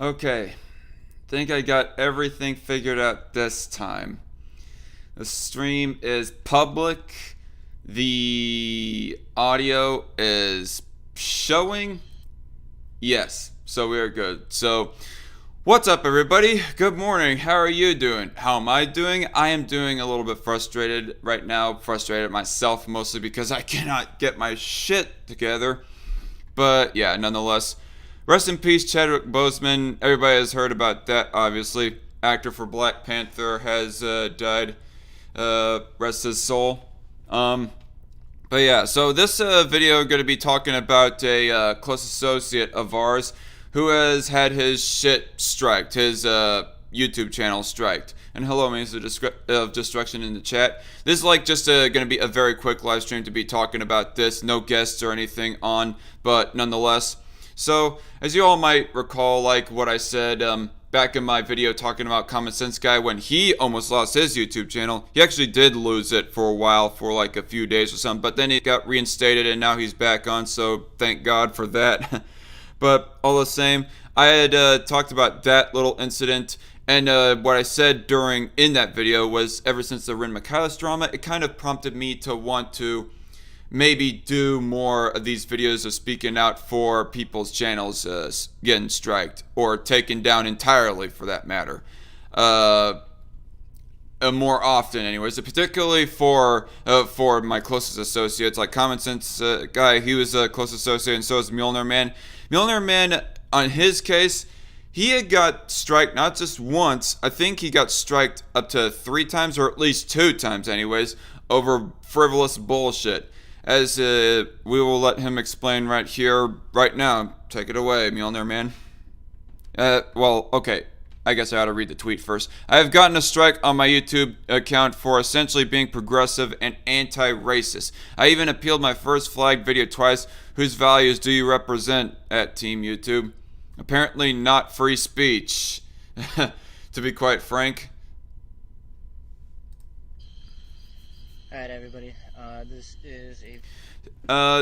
Okay, think I got everything figured out this time. The stream is public. The audio is showing. Yes, so we are good. So, what's up, everybody? Good morning. How are you doing? How am I doing? I am doing a little bit frustrated right now. Frustrated myself mostly because I cannot get my shit together. But yeah, nonetheless, rest in peace, Chadwick Boseman. Everybody has heard about that, obviously. Actor for Black Panther has died. Rest his soul. But yeah, so this video going to be talking about a close associate of ours who has had his shit striked, his YouTube channel striked. And hello, means of destruction in the chat. This is like just going to be a very quick live stream to be talking about this. No guests or anything on, but nonetheless. So, as you all might recall, like what I said back in my video talking about Common Sense Guy, when he almost lost his YouTube channel, he actually did lose it for a while, for like a few days or something, but then he got reinstated and now he's back on, so thank God for that. But all the same, I had talked about that little incident, and what I said in that video was, ever since the Rin Michaelis drama, it kind of prompted me to want to maybe do more of these videos of speaking out for people's channels getting striked or taken down entirely, for that matter. More often, anyways, particularly for my closest associates, like Common Sense Guy. He was a close associate, and so is Mjollnir Man. Mjollnir Man, on his case, he had got striked not just once. I think he got striked up to 3 times, or at least 2 times, anyways, over frivolous bullshit. As we will let him explain right here, right now. Take it away, Mjollnir Man. Well, okay. I guess I ought to read the tweet first. I have gotten a strike on my YouTube account for essentially being progressive and anti-racist. I even appealed my first flagged video twice. Whose values do you represent at Team YouTube? Apparently not free speech. To be quite frank. Alright, everybody. This is a...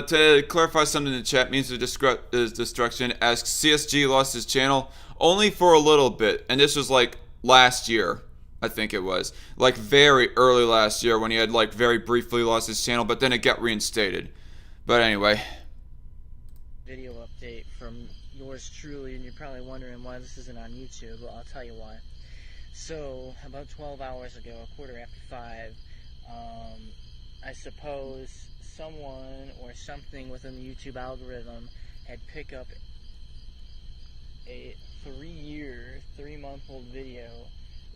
To clarify something in the chat, means of destruction asks, CSG lost his channel only for a little bit, and this was like last year, I think it was. Like very early last year when he had like very briefly lost his channel, but then it got reinstated. But anyway. Video update from yours truly, and you're probably wondering why this isn't on YouTube. Well, I'll tell you why. So, about 12 hours ago, 5:15, I suppose someone or something within the YouTube algorithm had picked up a 3-month-old video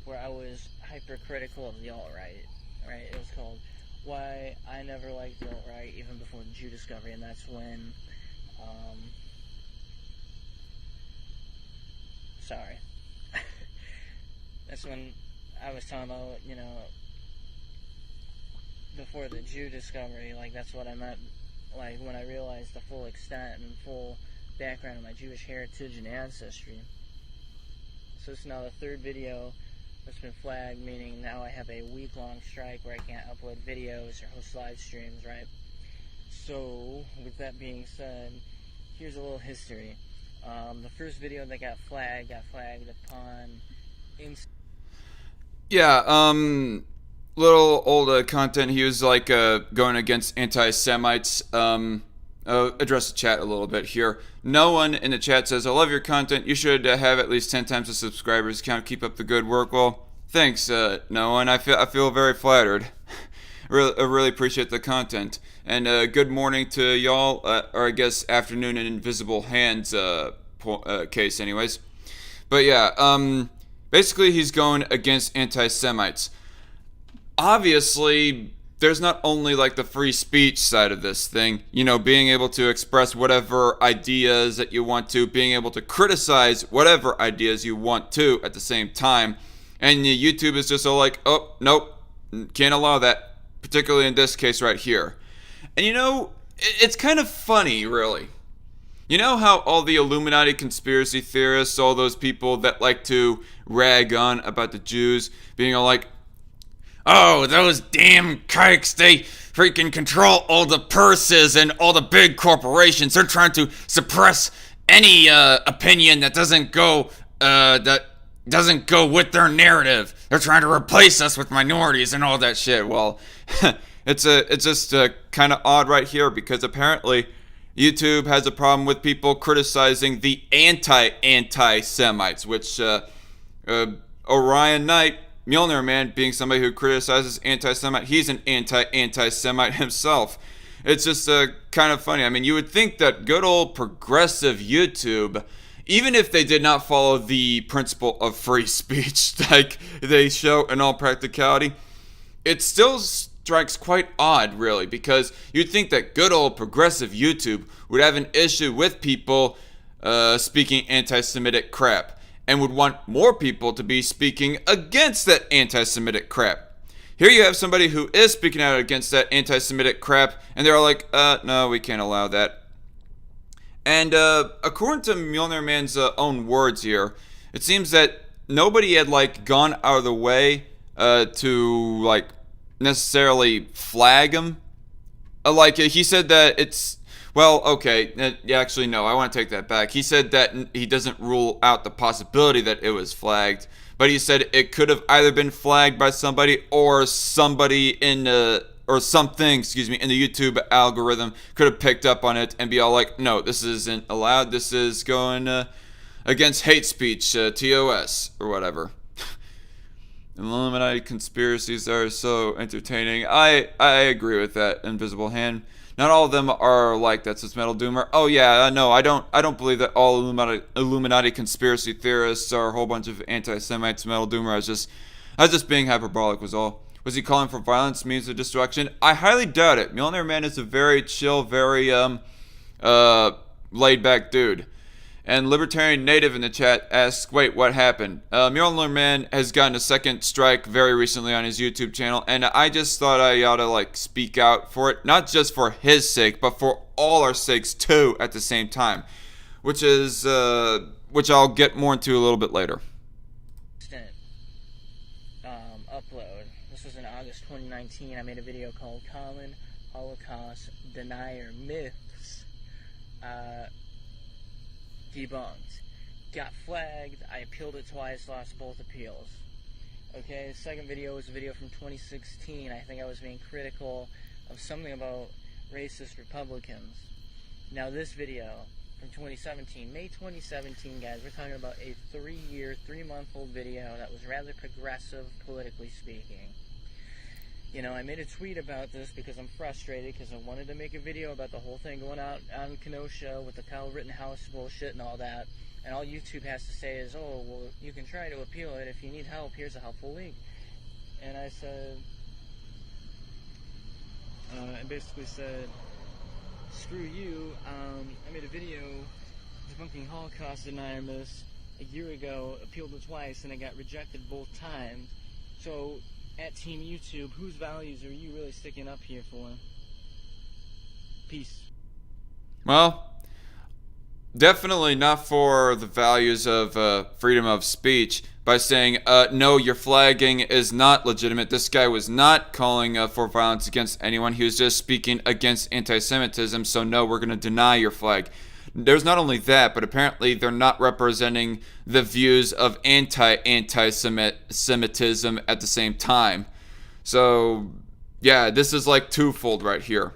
where I was hypercritical of the alt-right. Right? It was called Why I Never Liked the Alt-Right Even Before the Jew Discovery, and that's when, sorry. That's when I was talking about, before the Jew discovery, like that's what I meant, like when I realized the full extent and full background of my Jewish heritage and ancestry. So it's now the 3rd video that's been flagged, meaning now I have a week-long strike where I can't upload videos or host live streams, right? So, with that being said, here's a little history. The first video that got flagged upon... Little old content. He was like going against anti-Semites. Address the chat a little bit here. No one in the chat says, I love your content. You should have at least 10 times the subscribers count. Keep up the good work. Well, thanks, no one. I feel very flattered. I really appreciate the content. And good morning to y'all, or I guess afternoon in Invisible Hands case anyways. But yeah, basically he's going against anti-Semites. Obviously, there's not only like the free speech side of this thing, being able to express whatever ideas that you want to, being able to criticize whatever ideas you want to at the same time. And YouTube is just all like, oh, nope, can't allow that, particularly in this case right here. And it's kind of funny, really. You know how all the Illuminati conspiracy theorists, all those people that like to rag on about the Jews, being all like, oh, those damn kikes, they freaking control all the purses and all the big corporations. They're trying to suppress any opinion that doesn't go that doesn't go with their narrative. They're trying to replace us with minorities and all that shit. Well, it's just kind of odd right here because apparently YouTube has a problem with people criticizing the anti-Semites, which Orion Knight, Mjollnir Man, being somebody who criticizes anti-Semite, he's an anti-Semite himself. It's just kind of funny. I mean, you would think that good old progressive YouTube, even if they did not follow the principle of free speech like they show in all practicality, it still strikes quite odd, really, because you'd think that good old progressive YouTube would have an issue with people speaking anti-Semitic crap and would want more people to be speaking against that anti-Semitic crap. Here you have somebody who is speaking out against that anti-Semitic crap, and they're all like, no, we can't allow that. And according to Mjollnir Man's own words here, it seems that nobody had gone out of the way to necessarily flag him. He said that it's, well, okay, actually no, I want to take that back. He said that he doesn't rule out the possibility that it was flagged, but he said it could have either been flagged by somebody or somebody in the or something, in the YouTube algorithm could have picked up on it and be all like, no, this isn't allowed. This is going against hate speech, TOS, or whatever. Illuminati conspiracies are so entertaining. I agree with that, Invisible Hand. Not all of them are like that, says Metal Doomer. Oh yeah, no, I don't believe that all Illuminati conspiracy theorists are a whole bunch of anti-Semites, Metal Doomer. I was just being hyperbolic, was all. Was he calling for violence, means of destruction? I highly doubt it. Mjollnir Man is a very chill, very laid-back dude. And Libertarian Native in the chat asks, wait, what happened? Mjollnir Man has gotten a second strike very recently on his YouTube channel, and I just thought I ought to speak out for it, not just for his sake, but for all our sakes too at the same time, which I'll get more into a little bit later. Upload. This was in August 2019. I made a video called Common Holocaust Denier Myths Debunked. Got flagged. I appealed it twice, lost both appeals. Okay, the second video was a video from 2016. I think I was being critical of something about racist Republicans. Now this video from 2017, May 2017, guys, we're talking about a 3-month-old video that was rather progressive, politically speaking. You know, I made a tweet about this because I'm frustrated because I wanted to make a video about the whole thing going out on Kenosha with the Kyle Rittenhouse bullshit and all that. And all YouTube has to say is, oh, well, you can try to appeal it. If you need help, here's a helpful link. And I said, I basically said, screw you. I made a video debunking Holocaust denier myths a year ago, appealed it twice, and it got rejected both times. So, at Team YouTube, whose values are you really sticking up here for? Peace. Well, definitely not for the values of freedom of speech by saying, no, your flagging is not legitimate. This guy was not calling for violence against anyone. He was just speaking against anti-Semitism, so no, we're going to deny your flag. There's not only that, but apparently they're not representing the views of anti-Semitism at the same time. So, yeah, this is twofold right here.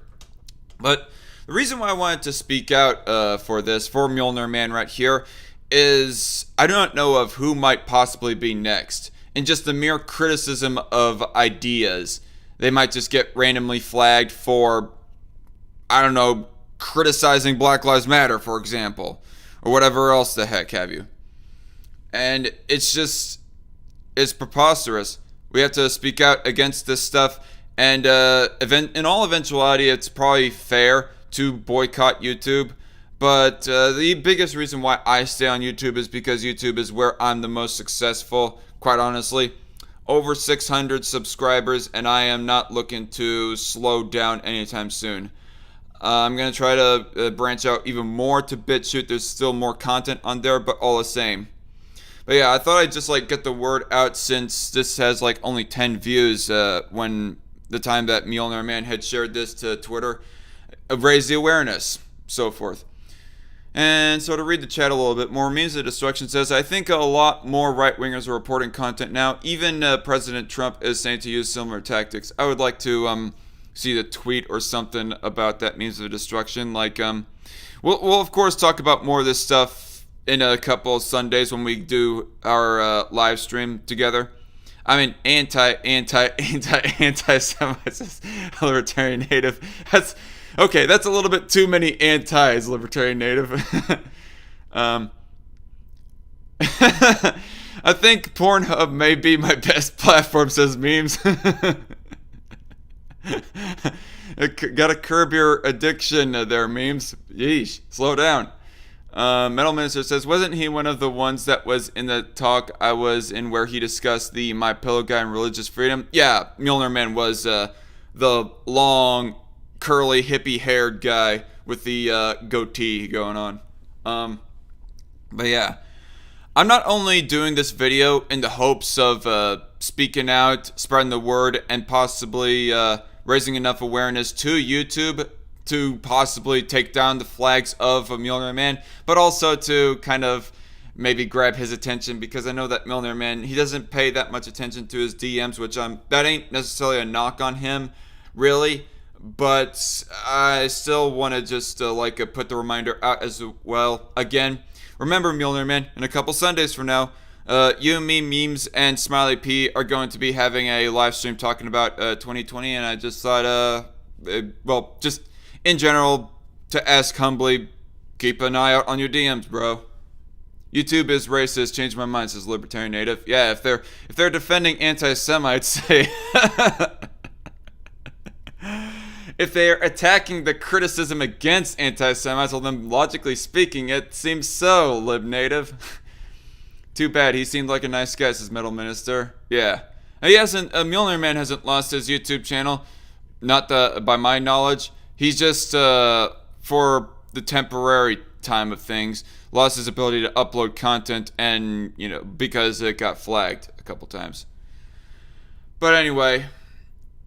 But the reason why I wanted to speak out for Mjollnir Man right here, is I do not know of who might possibly be next. And just the mere criticism of ideas, they might just get randomly flagged for, I don't know, criticizing Black Lives Matter, for example, or whatever else the heck have you. And it's preposterous. We have to speak out against this stuff, and in all eventuality, it's probably fair to boycott YouTube. But the biggest reason why I stay on YouTube is because YouTube is where I'm the most successful, quite honestly. Over 600 subscribers, and I am not looking to slow down anytime soon. I'm going to try to branch out even more to BitChute. There's still more content on there, but all the same. But yeah, I thought I'd just get the word out, since this has only 10 views when the time that Mjollnir Man had shared this to Twitter. Raise the awareness, so forth. And so to read the chat a little bit more, Means of Destruction says, I think a lot more right-wingers are reporting content now. Even President Trump is saying to use similar tactics. I would like to see the tweet or something about that Means of Destruction. Like, we'll of course talk about more of this stuff in a couple of Sundays when we do our live stream together. I mean, anti-Semites, libertarian native. That's a little bit too many antis, libertarian native. I think Pornhub may be my best platform, says Memes. Gotta curb your addiction there, Memes. Yeesh, slow down. Metal Minister says, wasn't he one of the ones that was in the talk I was in where he discussed the My Pillow guy and religious freedom? Yeah, Mjollnir Man was the long, curly, hippie-haired guy with the goatee going on. But yeah, I'm not only doing this video in the hopes of speaking out, spreading the word, and possibly raising enough awareness to YouTube to possibly take down the flags of Mjollnir Man, but also to kind of maybe grab his attention, because I know that Mjollnir Man, he doesn't pay that much attention to his DMs, which that ain't necessarily a knock on him, really, but I still want to just put the reminder out as well. Again, remember, Mjollnir Man, in a couple Sundays from now, you, me, Memes, and Smiley P are going to be having a live stream talking about 2020, and I just thought, just in general, to ask humbly, keep an eye out on your DMs, bro. YouTube is racist. Change my mind, says Libertarian Native. Yeah, if they're defending anti-Semites, say if they are attacking the criticism against anti-Semites, well, then logically speaking, it seems so, Lib Native. Too bad. He seemed like a nice guy, says Metal Minister. Yeah, he hasn't. Mjollnir Man hasn't lost his YouTube channel, not by my knowledge. He's just, for the temporary time of things, lost his ability to upload content, and, because it got flagged a couple times. But anyway,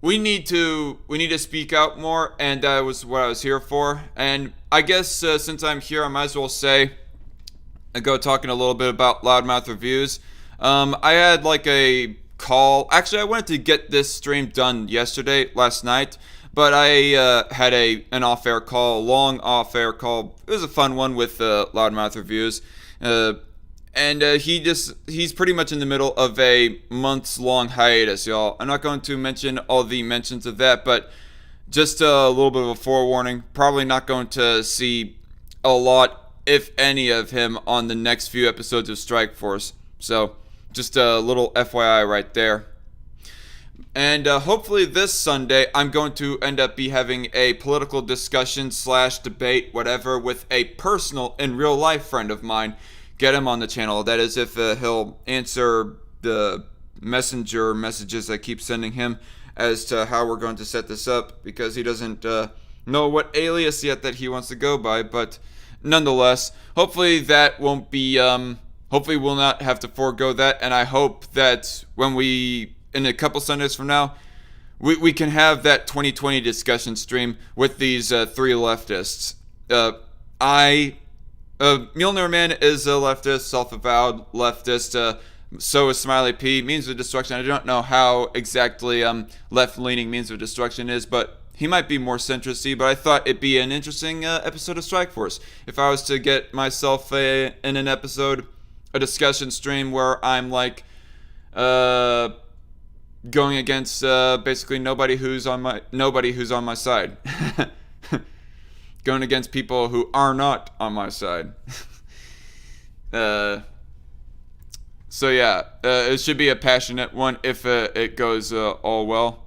we need to speak out more, and that was what I was here for. And I guess since I'm here, I might as well go talking a little bit about Loudmouth Reviews. I had a call. Actually, I wanted to get this stream done last night. But I had an off-air call, a long off-air call. It was a fun one with Loudmouth Reviews. And he's pretty much in the middle of a months-long hiatus, y'all. I'm not going to mention all the mentions of that, but just a little bit of a forewarning. Probably not going to see a lot, if any, of him on the next few episodes of Strike Force. So, just a little FYI right there. And hopefully this Sunday, I'm going to end up having a political discussion / debate, whatever, with a personal and real life friend of mine. Get him on the channel. That is, if he'll answer the messenger messages I keep sending him as to how we're going to set this up, because he doesn't know what alias yet that he wants to go by. But nonetheless, hopefully that won't be, hopefully we'll not have to forego that. And I hope that when in a couple Sundays from now, we can have that 2020 discussion stream with these three leftists. Mjollnir Man is a leftist, self-avowed leftist. So is Smiley P. Means of Destruction. I don't know how exactly left-leaning Means of Destruction is, but he might be more centrist-y. But I thought it'd be an interesting episode of Strike Force if I was to get myself in an episode, a discussion stream where I'm going against basically nobody who's on my side. Going against people who are not on my side. So yeah, it should be a passionate one if it goes all well.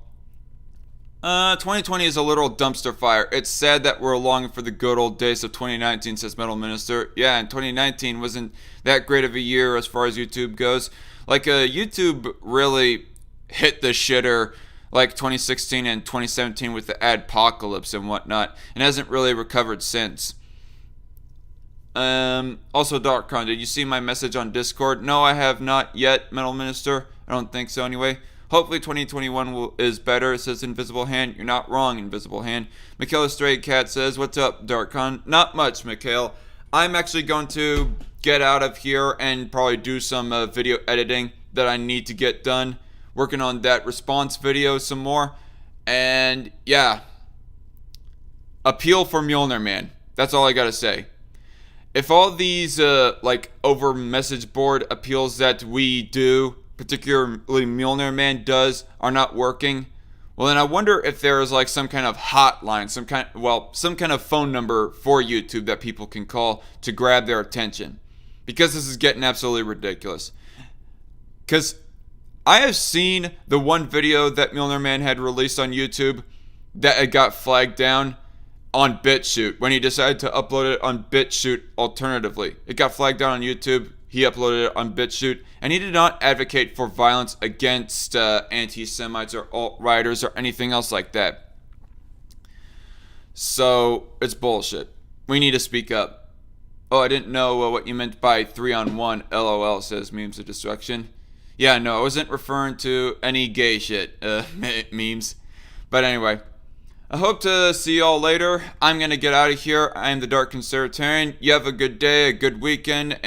2020 is a literal dumpster fire. It's sad that we're longing for the good old days of 2019, says Metal Minister. Yeah, and 2019 wasn't that great of a year as far as YouTube goes. YouTube really hit the shitter 2016 and 2017 with the adpocalypse and whatnot, and hasn't really recovered since. Also, Darkcon, did you see my message on Discord? No, I have not yet, Metal Minister. I don't think so anyway. Hopefully 2021 is better, it says Invisible Hand. You're not wrong, Invisible Hand. Mikhail Stray Cat says, what's up, Darkcon? Not much, Mikhail. I'm actually going to get out of here and probably do some video editing that I need to get done. Working on that response video some more. And yeah, appeal for Mjollnir Man. That's all I gotta say. If all these like over message board appeals that we do, particularly Mjollnir Man does, are not working, well then I wonder if there is like some kind of hotline, some kind of phone number for YouTube that people can call to grab their attention, because this is getting absolutely ridiculous. Because I have seen the one video that Mjollnir Man had released on YouTube that it got flagged down on BitChute when he decided to upload it on BitChute alternatively. It got flagged down on YouTube. He uploaded it on BitChute, and he did not advocate for violence against anti-Semites or alt-righters or anything else like that. So it's bullshit. We need to speak up. Oh, I didn't know what you meant by 3-on-1. LOL, says Memes of Destruction. Yeah, no, I wasn't referring to any gay shit memes. But anyway, I hope to see y'all later. I'm going to get out of here. I am the Dark Conservatarian. You have a good day, a good weekend, and